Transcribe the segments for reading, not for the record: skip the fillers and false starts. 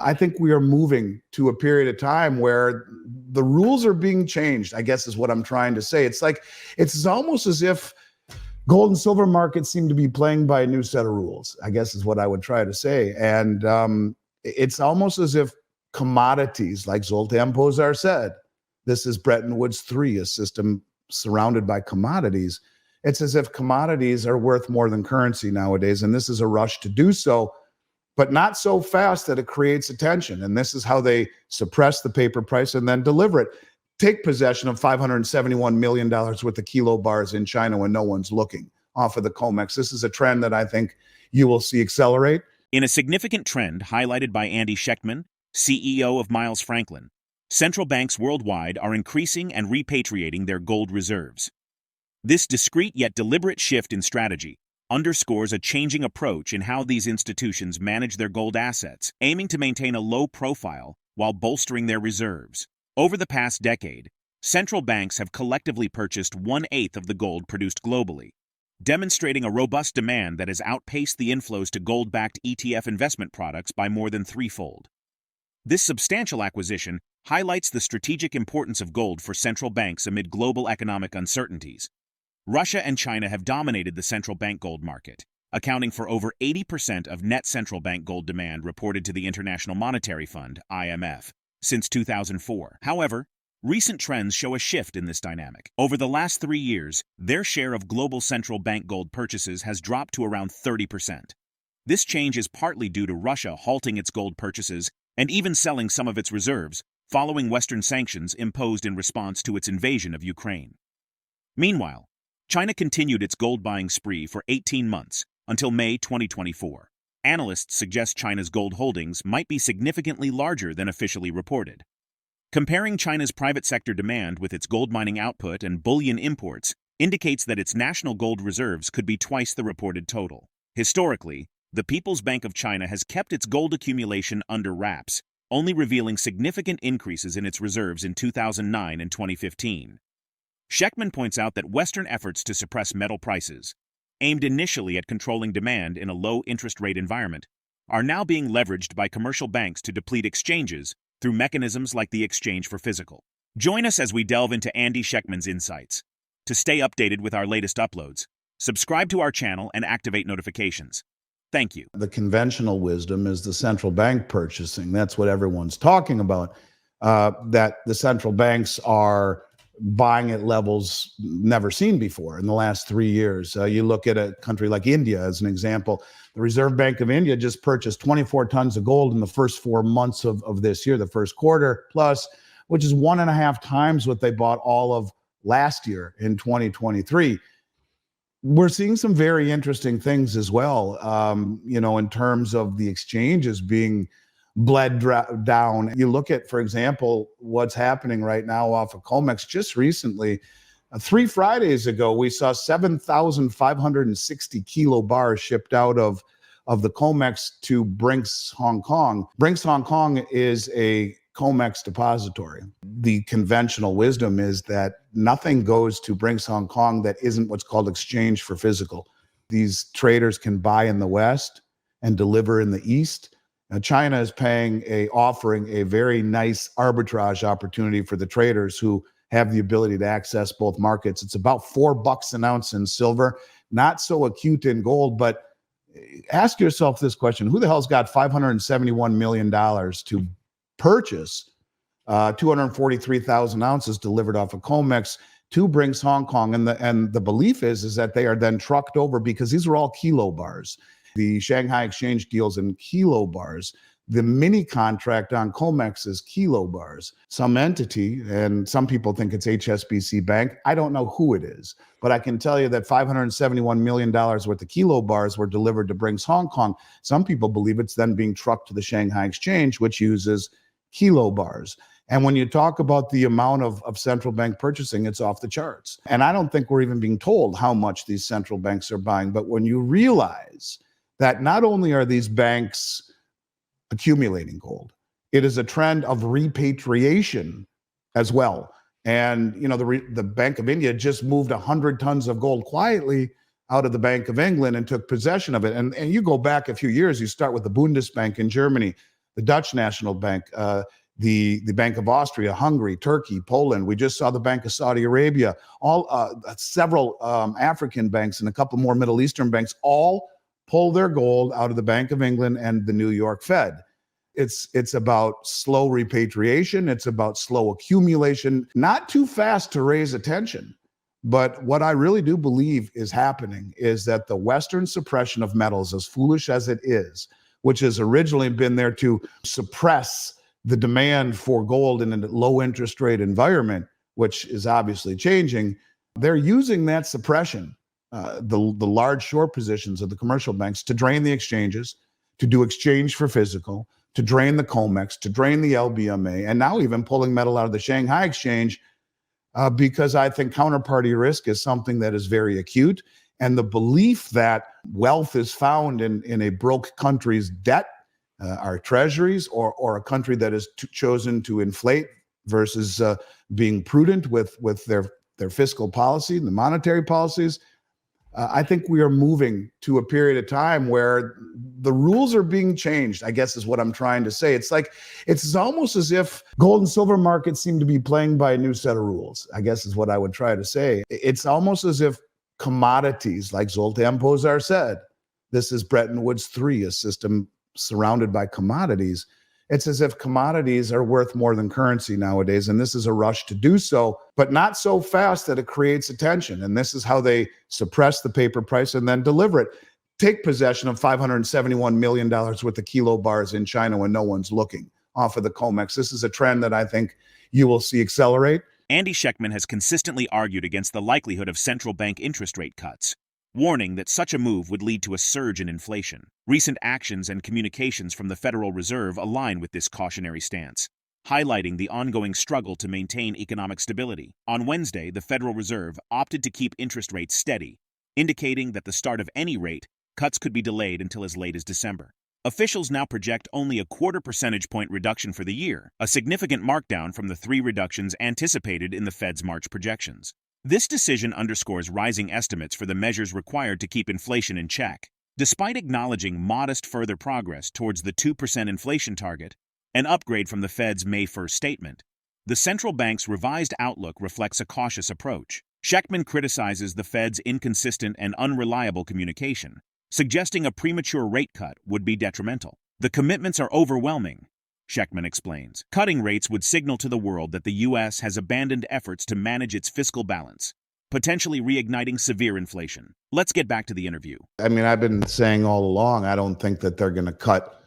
I think we are moving to a period of time where the rules are being changed, I guess is what I'm trying to say. It's almost as if gold and silver markets seem to be playing by a new set of rules, I guess is what I would try to say. And it's almost as if commodities, like Zoltan Pozsar said, this is Bretton Woods 3, a system surrounded by commodities. It's as if commodities are worth more than currency nowadays, and this is a rush to do so, but not so fast that it creates attention. And this is how they suppress the paper price and then deliver it. Take possession of $571 million worth of kilo bars in China when no one's looking off of the COMEX. This is a trend that I think you will see accelerate. In a significant trend highlighted by Andy Schectman, CEO of Miles Franklin, central banks worldwide are increasing and repatriating their gold reserves. This discreet yet deliberate shift in strategy underscores a changing approach in how these institutions manage their gold assets, aiming to maintain a low profile while bolstering their reserves. Over the past decade, central banks have collectively purchased 1/8 of the gold produced globally, demonstrating a robust demand that has outpaced the inflows to gold-backed ETF investment products by more than threefold. This substantial acquisition highlights the strategic importance of gold for central banks amid global economic uncertainties. Russia and China have dominated the central bank gold market, accounting for over 80% of net central bank gold demand reported to the International Monetary Fund, IMF, since 2004. However, recent trends show a shift in this dynamic. Over the last 3 years, their share of global central bank gold purchases has dropped to around 30%. This change is partly due to Russia halting its gold purchases and even selling some of its reserves, following Western sanctions imposed in response to its invasion of Ukraine. Meanwhile, China continued its gold-buying spree for 18 months, until May 2024. Analysts suggest China's gold holdings might be significantly larger than officially reported. Comparing China's private sector demand with its gold mining output and bullion imports indicates that its national gold reserves could be twice the reported total. Historically, the People's Bank of China has kept its gold accumulation under wraps, only revealing significant increases in its reserves in 2009 and 2015. Schectman points out that Western efforts to suppress metal prices, aimed initially at controlling demand in a low-interest rate environment, are now being leveraged by commercial banks to deplete exchanges through mechanisms like the exchange for physical. Join us as we delve into Andy Schectman's insights. To stay updated with our latest uploads, subscribe to our channel and activate notifications. Thank you. The conventional wisdom is the central bank purchasing. That's what everyone's talking about, that the central banks are buying at levels never seen before in the last 3 years. You look at a country like India as an example. The Reserve Bank of India just purchased 24 tons of gold in the first 4 months of this year, the first quarter plus, which is 1.5 times what they bought all of last year in 2023. We're seeing some very interesting things as well, in terms of the exchanges being bled down. You look at, for example, what's happening right now off of COMEX just recently. 3 Fridays ago, we saw 7,560 kilo bars shipped out of the COMEX to Brinks, Hong Kong. Brinks, Hong Kong is a COMEX depository. The conventional wisdom is that nothing goes to Brinks, Hong Kong that isn't what's called exchange for physical. These traders can buy in the West and deliver in the East. Now, China is offering a very nice arbitrage opportunity for the traders who have the ability to access both markets. It's about $4 an ounce in silver, not so acute in gold, but ask yourself this question: who the hell's got $571 million to purchase 243,000 ounces delivered off of COMEX to Brinks, Hong Kong? And the belief is that they are then trucked over, because these are all kilo bars. The Shanghai Exchange deals in kilo bars. The mini contract on COMEX is kilo bars. Some entity, and some people think it's HSBC Bank. I don't know who it is, but I can tell you that $571 million worth of kilo bars were delivered to Brinks, Hong Kong. Some people believe it's then being trucked to the Shanghai Exchange, which uses kilo bars. And when you talk about the amount of central bank purchasing, it's off the charts. And I don't think we're even being told how much these central banks are buying. But when you realize that not only are these banks accumulating gold, it is a trend of repatriation as well. And, the Bank of India just moved 100 tons of gold quietly out of the Bank of England and took possession of it. And you go back a few years, you start with the Bundesbank in Germany. the Dutch National Bank, the Bank of Austria, Hungary, Turkey, Poland. We just saw the Bank of Saudi Arabia, several African banks and a couple more Middle Eastern banks all pull their gold out of the Bank of England and the New York Fed. It's about slow repatriation. It's about slow accumulation, not too fast to raise attention. But what I really do believe is happening is that the Western suppression of metals, as foolish as it is, which has originally been there to suppress the demand for gold in a low interest rate environment, which is obviously changing, they're using that suppression, the large short positions of the commercial banks, to drain the exchanges, to do exchange for physical, to drain the COMEX, to drain the LBMA, and now even pulling metal out of the Shanghai exchange, because I think counterparty risk is something that is very acute. And the belief that wealth is found in a broke country's debt, our treasuries, or a country that has chosen to inflate versus being prudent with their fiscal policy and the monetary policies, I think we are moving to a period of time where the rules are being changed, I guess is what I'm trying to say. It's almost as if gold and silver markets seem to be playing by a new set of rules, I guess is what I would try to say. It's almost as if commodities, like Zoltan Pozsar said, this is Bretton Woods 3, a system surrounded by commodities. It's as if commodities are worth more than currency nowadays, and this is a rush to do so, but not so fast that it creates attention. And this is how they suppress the paper price and then deliver it. Take possession of $571 million worth of kilo bars in China when no one's looking off of the COMEX. This is a trend that I think you will see accelerate. Andy Schectman has consistently argued against the likelihood of central bank interest rate cuts, warning that such a move would lead to a surge in inflation. Recent actions and communications from the Federal Reserve align with this cautionary stance, highlighting the ongoing struggle to maintain economic stability. On Wednesday, the Federal Reserve opted to keep interest rates steady, indicating that the start of any rate cuts could be delayed until as late as December. Officials now project only a 0.25 percentage point reduction for the year, a significant markdown from the 3 reductions anticipated in the Fed's March projections. This decision underscores rising estimates for the measures required to keep inflation in check. Despite acknowledging modest further progress towards the 2% inflation target, an upgrade from the Fed's May 1st statement, the central bank's revised outlook reflects a cautious approach. Schectman criticizes the Fed's inconsistent and unreliable communication, suggesting a premature rate cut would be detrimental. The commitments are overwhelming, Schectman explains. Cutting rates would signal to the world that the U.S. has abandoned efforts to manage its fiscal balance, potentially reigniting severe inflation. Let's get back to the interview. I mean, I've been saying all along, I don't think that they're going to cut.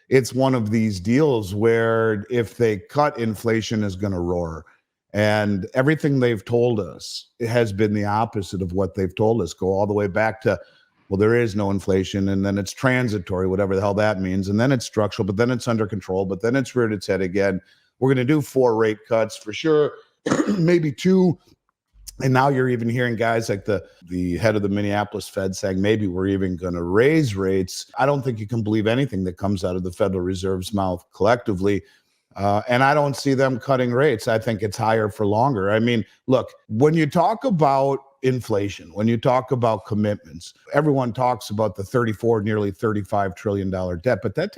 It's one of these deals where if they cut, inflation is going to roar. And everything they've told us, it has been the opposite of what they've told us. Go all the way back to, well, there is no inflation, and then it's transitory, whatever the hell that means, and then it's structural, but then it's under control, but then it's reared its head again. We're going to do 4 rate cuts for sure, maybe 2. And now you're even hearing guys like the head of the Minneapolis Fed saying maybe we're even going to raise rates. I don't think you can believe anything that comes out of the Federal Reserve's mouth collectively. And I don't see them cutting rates. I think it's higher for longer. I mean, look, when you talk about inflation, when you talk about commitments, everyone talks about the nearly $35 trillion debt, but that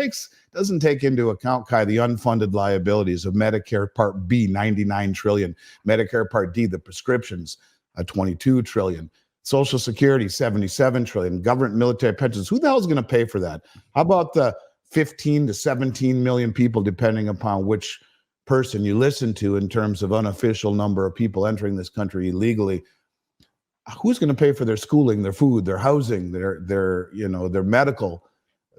doesn't take into account, Kai, the unfunded liabilities of Medicare Part B, $99 trillion, Medicare Part D, the prescriptions, $22 trillion, Social Security, $77 trillion, government military pensions. Who the hell is going to pay for that? How about the 15 to 17 million people, depending upon which person you listen to in terms of unofficial number of people entering this country illegally? Who's going to pay for their schooling, their food, their housing, their medical?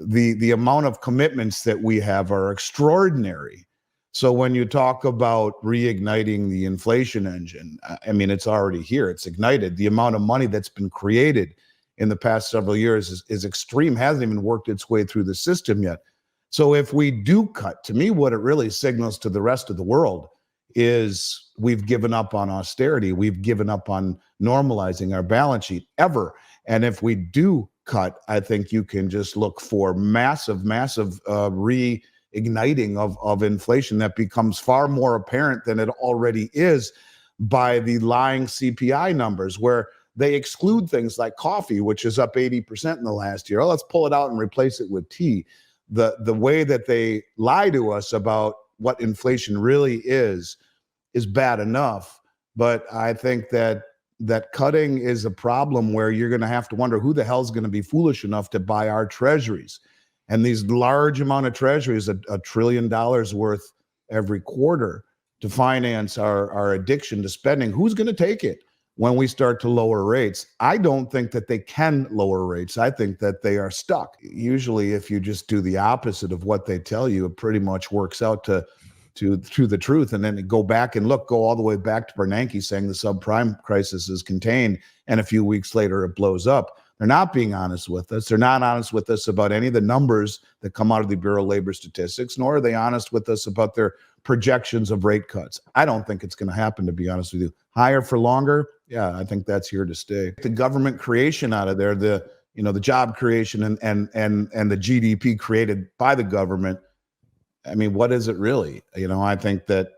The amount of commitments that we have are extraordinary. So when you talk about reigniting the inflation engine, I mean, it's already here. It's ignited. The amount of money that's been created in the past several years is extreme, hasn't even worked its way through the system yet. So if we do cut, to me, what it really signals to the rest of the world is we've given up on austerity. We've given up on normalizing our balance sheet ever. And if we do cut, I think you can just look for massive reigniting of inflation that becomes far more apparent than it already is by the lying CPI numbers, where they exclude things like coffee, which is up 80% in the last year. Oh, let's pull it out and replace it with tea. The way that they lie to us about what inflation really is bad enough. But I think that cutting is a problem where you're going to have to wonder who the hell's going to be foolish enough to buy our treasuries. And these large amount of treasuries, $1 trillion worth every quarter to finance our addiction to spending. Who's going to take it when we start to lower rates? I don't think that they can lower rates. I think that they are stuck. Usually, if you just do the opposite of what they tell you, it pretty much works out to the truth. And then go back and go all the way back to Bernanke saying the subprime crisis is contained, and a few weeks later it blows up. They're not being honest with us. They're not honest with us about any of the numbers that come out of the Bureau of Labor Statistics, nor are they honest with us about their projections of rate cuts. I don't think it's going to happen, to be honest with you. Higher for longer? Yeah, I think that's here to stay. The government creation out of there, the job creation and the GDP created by the government. I mean, what is it really? I think that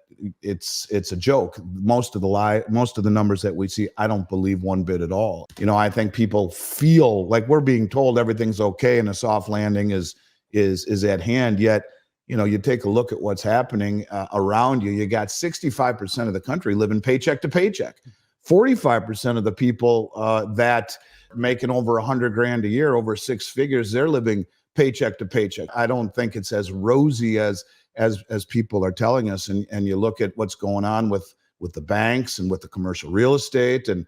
it's a joke. Most of the numbers that we see, I don't believe one bit at all. I think people feel like we're being told everything's okay and a soft landing is at hand. Yet, you take a look at what's happening around you. You got 65% of the country living paycheck to paycheck. 45% of the people that making over 100 grand a year, over six figures, they're living paycheck to paycheck. I don't think it's as rosy as people are telling us. And you look at what's going on with the banks and with the commercial real estate and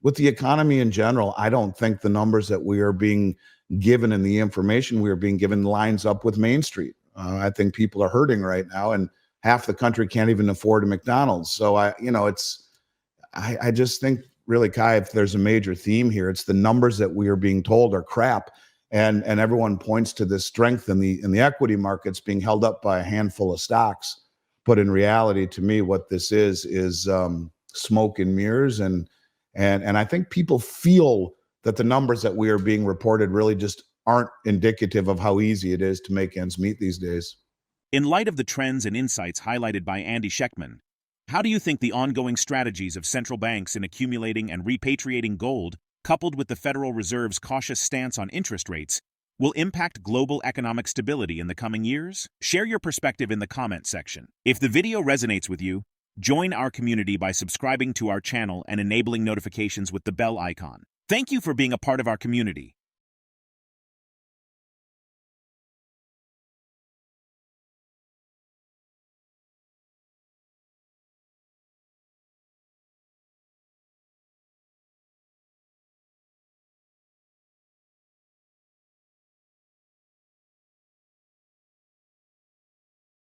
with the economy in general. I don't think the numbers that we are being given and the information we are being given lines up with Main Street. I think people are hurting right now, and half the country can't even afford a McDonald's. So I just think, really, Kai, if there's a major theme here, it's the numbers that we are being told are crap. And everyone points to this strength in the equity markets being held up by a handful of stocks. But in reality, to me, what this is smoke and mirrors. And I think people feel that the numbers that we are being reported really just aren't indicative of how easy it is to make ends meet these days. In light of the trends and insights highlighted by Andy Schectman, how do you think the ongoing strategies of central banks in accumulating and repatriating gold, coupled with the Federal Reserve's cautious stance on interest rates, will impact global economic stability in the coming years? Share your perspective in the comment section. If the video resonates with you, join our community by subscribing to our channel and enabling notifications with the bell icon. Thank you for being a part of our community.